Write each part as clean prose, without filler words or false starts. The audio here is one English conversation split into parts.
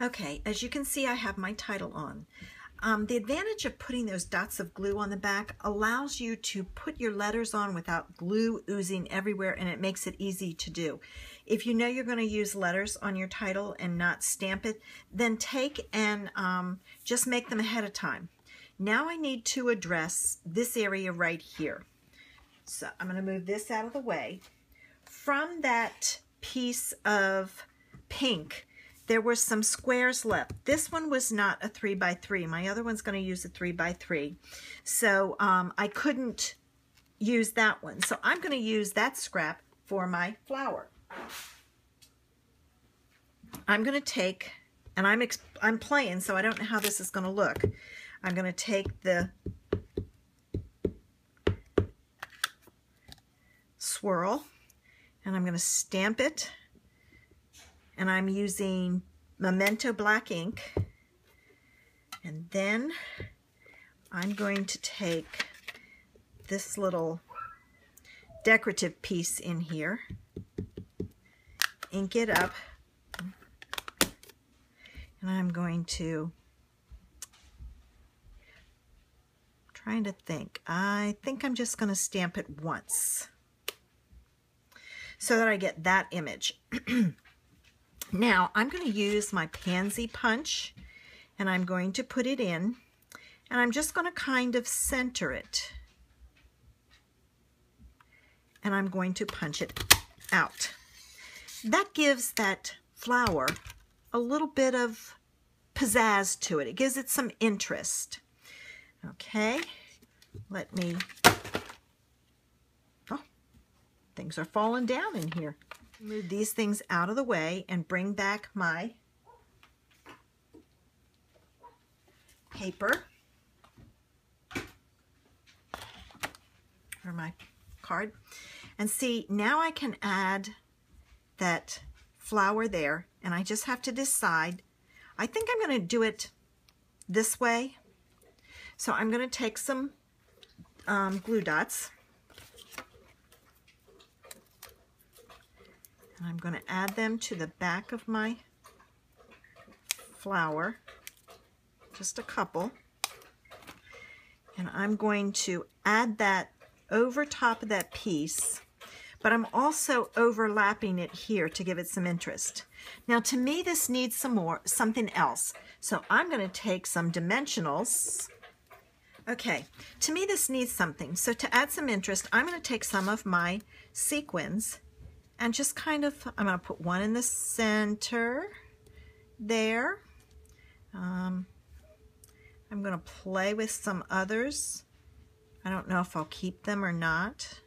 Okay, as you can see, I have my title on. The advantage of putting those dots of glue on the back allows you to put your letters on without glue oozing everywhere, and it makes it easy to do. If you know you're going to use letters on your title and not stamp it, then take and just make them ahead of time. Now I need to address this area right here. So I'm going to move this out of the way. From that piece of pink, there were some squares left. This one was not a 3x3. My other one's going to use a 3x3. So I couldn't use that one. So I'm going to use that scrap for my flower. I'm going to take, and I'm playing, so I don't know how this is going to look. I'm going to take the swirl, and I'm going to stamp it. And I'm using Memento black ink. And then I'm going to take this little decorative piece in here, ink it up, and I'm going to, trying to think, I think I'm just going to stamp it once so that I get that image. Now I'm going to use my pansy punch, and I'm going to put it in, and I'm just going to kind of center it, and I'm going to punch it out. That gives that flower a little bit of pizzazz to it. It gives it some interest. Okay, let me, oh, things are falling down in here. Move these things out of the way and bring back my paper or my card. And see, now I can add that flower there, and I just have to decide. I think I'm going to do it this way. So I'm going to take some glue dots. And I'm going to add them to the back of my flower, just a couple. And I'm going to add that over top of that piece, but I'm also overlapping it here to give it some interest. Now to me this needs something else. So I'm going to take some dimensionals. Okay, to me this needs something. So to add some interest, I'm going to take some of my sequins and just kind of, I'm going to put one in the center there. I'm going to play with some others. I don't know if I'll keep them or not.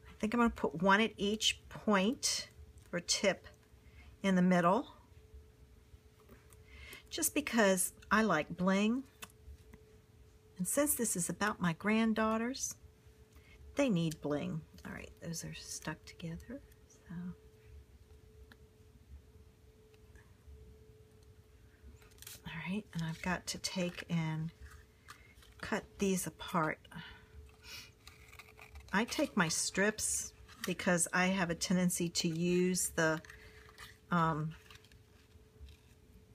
I think I'm going to put one at each point or tip in the middle, just because I like bling. And since this is about my granddaughters, they need bling. All right, those are stuck together. So all right, and I've got to take and cut these apart. I take my strips because I have a tendency to use the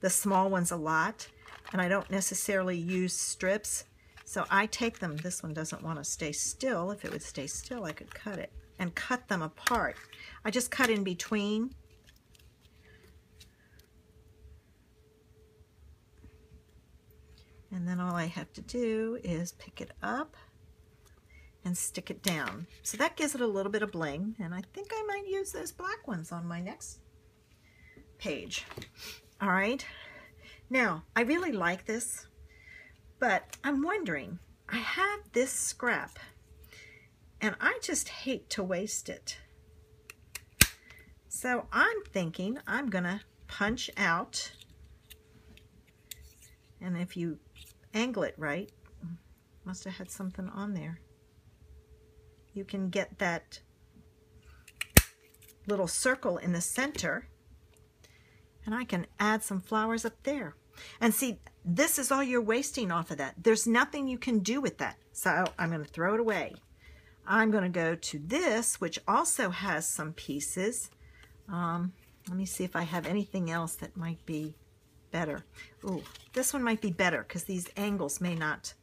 small ones a lot, and I don't necessarily use strips. So I take them, this one doesn't want to stay still. If it would stay still, I could cut it and cut them apart. I just cut in between. And then all I have to do is pick it up and stick it down. So that gives it a little bit of bling, and I think I might use those black ones on my next page. All right, now I really like this, but I'm wondering, I have this scrap and I just hate to waste it. So I'm thinking I'm gonna punch out, and if you angle it right, must have had something on there, you can get that little circle in the center, and I can add some flowers up there. And see, this is all you're wasting off of that. There's nothing you can do with that. So I'm going to throw it away. I'm going to go to this, which also has some pieces. Let me see if I have anything else that might be better. Ooh, this one might be better because these angles might not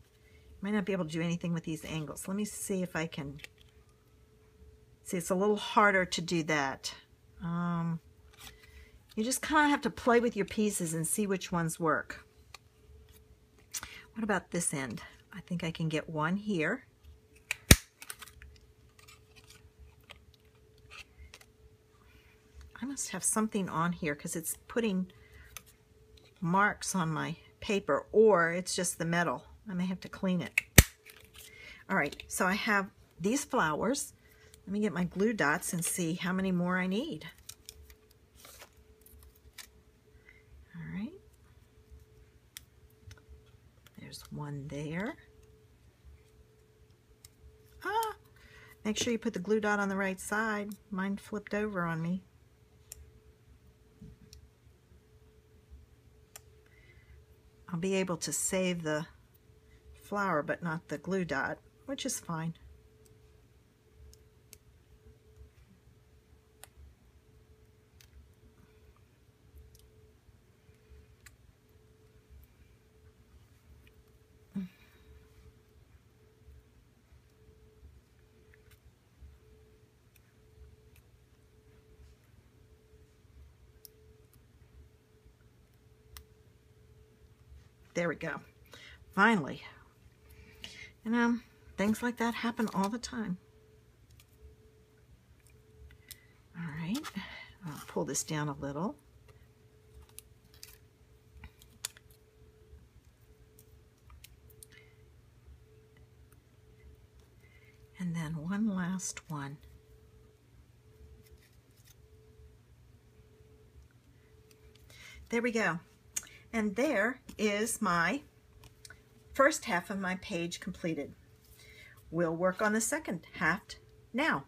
be able to do anything with these angles. Let me see if I can. See, it's a little harder to do that. You just kind of have to play with your pieces and see which ones work. What about this end? I think I can get one here. I must have something on here because it's putting marks on my paper, or it's just the metal. I may have to clean it. All right, so I have these flowers. Let me get my glue dots and see how many more I need. All right. There's one there. Ah, make sure you put the glue dot on the right side. Mine flipped over on me. I'll be able to save the flower but not the glue dot, which is fine. There we go. Finally. You know, things like that happen all the time. All right. I'll pull this down a little. And then one last one. There we go. And there is my first half of my page completed. We'll work on the second half now.